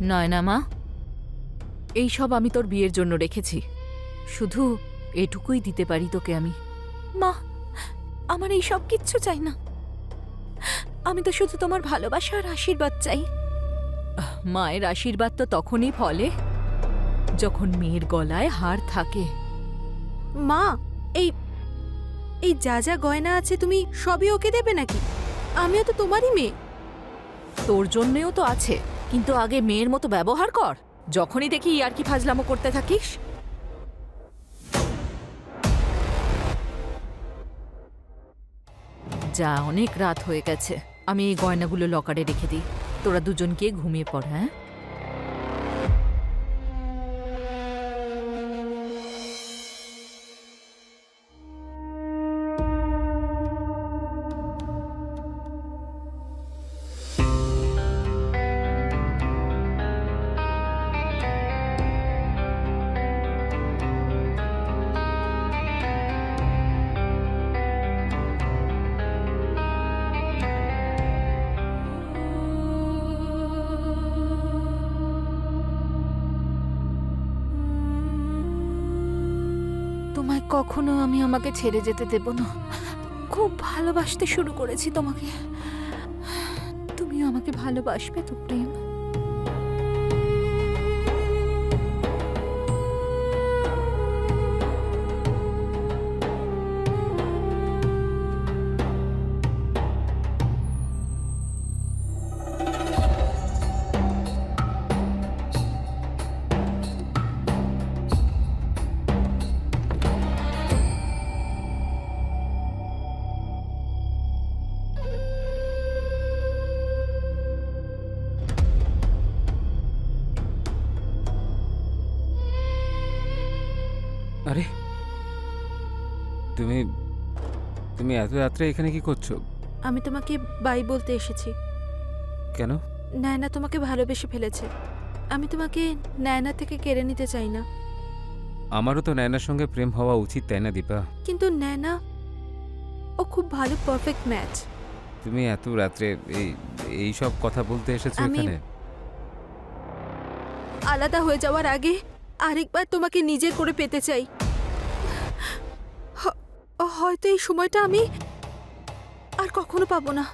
নয়না মা, এইসব আমি তোর বিয়ের জন্য রেখেছি। শুধু এটুকুই দিতে পারি তোকে আমি। মা, আমার এই সব কিচ্ছু চাই না। আমি তো শুধু তোমার ভালোবাসা আর আশীর্বাদ চাই। মায়ের আশীর্বাদ তো তখনই ফলে যখন মেয়ের গলায় হার থাকে। মা, এই এই যা যা গয়না আছে তুমি সবই ওকে দেবে নাকি? আমিও তো তোমারই মেয়ে। তোর জন্যেও তো আছে, কিন্তু আগে মেয়ের মতো ব্যবহার কর। যখনই দেখি আর কি ফাজলামো করতে থাকিস। যা, অনেক রাত হয়ে গেছে, আমি এই গয়নাগুলো লকারে রেখে দিই। তোরা দুজন গিয়ে ঘুমিয়ে পড়। হ্যাঁ, তোমায় কখনো আমি আমাকে ছেড়ে যেতে দেব না। খুব ভালোবাসতে শুরু করেছি তোমাকে। তুমিও আমাকে ভালোবাসবে তো প্রেম? আরে তুমি তুমি এত রাত্রে এখানে কি করছো? আমি তোমাকে বাই বলতে এসেছি। কেন? নায়না তোমাকে ভালোবেসে ফেলেছে। আমি তোমাকে নায়না থেকে কেড়ে নিতে চাই না। আমারও তো নয়নার সঙ্গে প্রেম হওয়া উচিত, তাই না দীপা? কিন্তু নায়না, ও খুব ভালো পারফেক্ট ম্যাচ। তুমি এত রাত্রে এই সব কথা বলতে এসেছো আমি- এখানে? আলাদা হয়ে যাওয়ার আগে আরেকবার তোমাকে নিজের করে পেতে চাই। হয়তো এই সময়টা আমি আর কখনো পাবো না।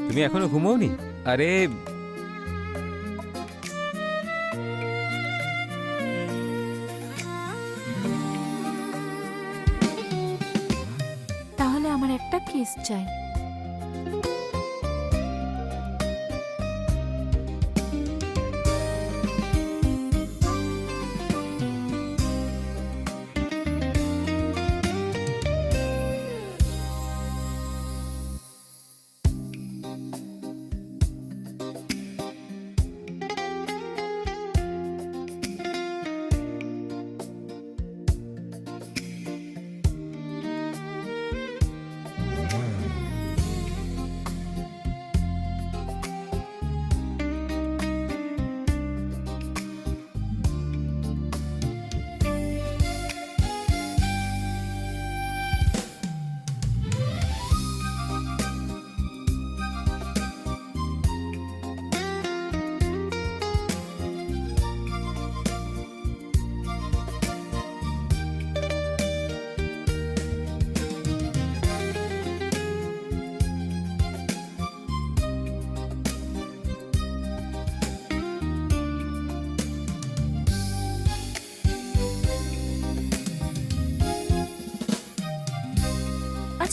তুমি এখনো ঘুমোওনি? আরে তাহলে আমার একটা কিস চাই।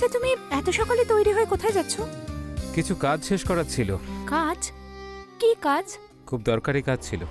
আচ্ছা, তুমি এত সকালে তৈরি হয়ে কোথায় যাচ্ছ? কিছু কাজ শেষ করার ছিল। কাজ? কি কাজ? খুব দরকারি কাজ ছিল।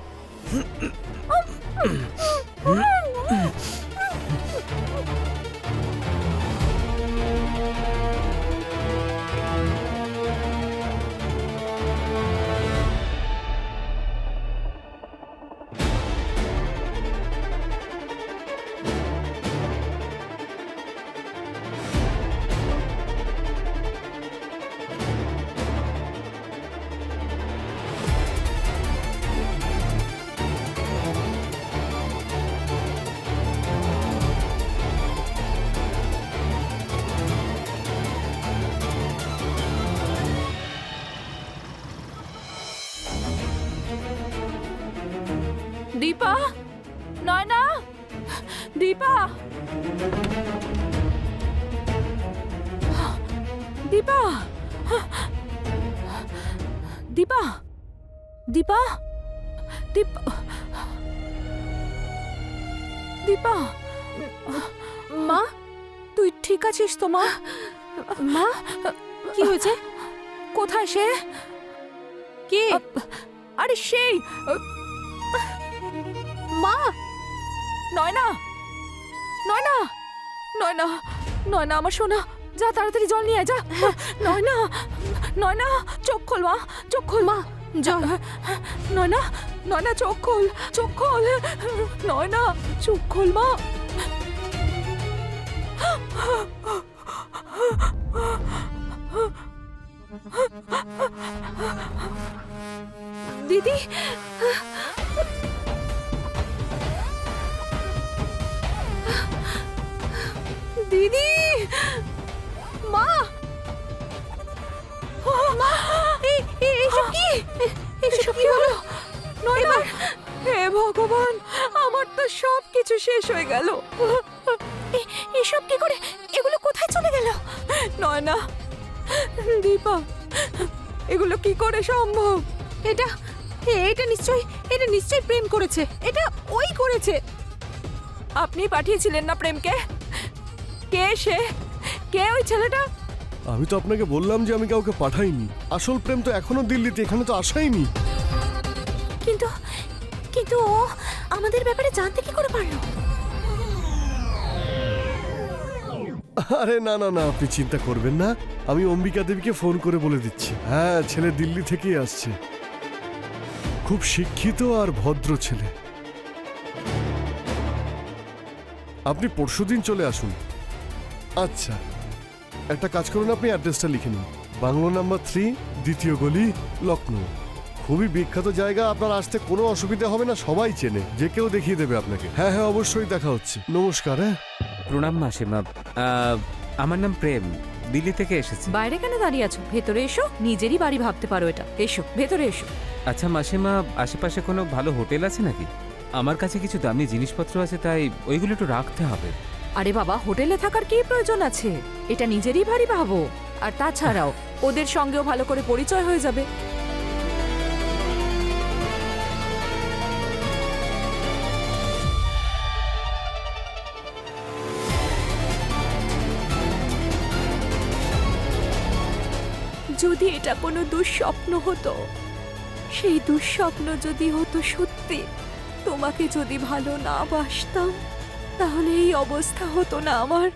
দীপা, নয়না, দীপা, দীপা, দীপা, দীপা, দীপা, দীপা, মা, তুই ঠিক আছিস তো মা? মা, কি হয়েছে? কোথায় সে? কে? আরে সেই মা, নয়না, নয়না, নয়না, নয়না আমার সোনা, যা তাড়াতাড়ি জল নিয়ে আয়, যা। নয়না, নয়না, চোখ খোল মা, চোখ খোল মা, জল। নয়না, নয়না, চোখ খোল, চোখ খোল, নয়না, চোখ খোল মা। দিদি, দিদি, মা, মা, এইসব কি? এইসব কি হলো? নয়না, হে ভগবান, আমার তো সব কিছু শেষ হয়ে গেল। এসব কি করে? এগুলো কোথায় চলে গেল? নয়না, দীপা, এগুলো কি করে সম্ভব? এটা নিশ্চয়ই প্রেম করেছে। এটা ওই করেছে। আপনি পাঠিয়েছিলেন না প্রেমকে? কে সে? কে ওই ছেলেটা? আমি তো আপনাকে বললাম যে আমি কাউকে পাঠাইনি। আসল প্রেম তো এখনো দিল্লিতে, এখানে তো আসাইনি। কিন্তু ও আমাদের ব্যাপারে জানতে কি করে পারলো? আরে না না না, আপনি চিন্তা করবেন না, আমি অম্বিকা দেবীকে ফোন করে বলে দিচ্ছি। হ্যাঁ, ছেলে দিল্লি থেকেই আসছে, খুব শিক্ষিত আর ভদ্র ছেলে। আপনি পরশুদিন চলে আসুন। আচ্ছা, একটা কাজ করুন, আপনি অ্যাড্রেসটা লিখে নিন। বাংলো নাম্বার 3, দ্বিতীয় গলি, লখনৌ। খুবই বিখ্যাত জায়গা, আপনার আসতে কোনো অসুবিধা হবে না, সবাই চেনে, যে কেউ দেখিয়ে দেবে আপনাকে। হ্যাঁ হ্যাঁ, অবশ্যই দেখা হচ্ছে। নমস্কার। হ্যাঁ, প্রণাম মাসিমা। আমার নাম প্রেম, দিল্লি থেকে এসেছি। বাইরে কেন দাঁড়িয়ে আছো? ভেতরে এসো, নিজেরই বাড়ি ভাবতে পারো এটা। এসো, ভেতরে এসো। আচ্ছা মাসিমা, আশেপাশে কোনো ভালো হোটেল আছে নাকি? আমার কাছে কিছু দামি জিনিসপত্র আছে, তাই ওইগুলো একটু রাখতে হবে। আরে বাবা, হোটেলে থাকার কি প্রয়োজন আছে? এটা নিজেরই বাড়ি ভাবো। আর তাছাড়াও ওদের সঙ্গেও ভালো করে পরিচয় হয়ে যাবে। যদি এটা কোনো দুঃস্বপ্ন হতো, সেই দুঃস্বপ্ন যদি হতো সত্যি, তোমাকে যদি ভালো না বাসতাম, তাহলে এই অবস্থা হতো না আমার।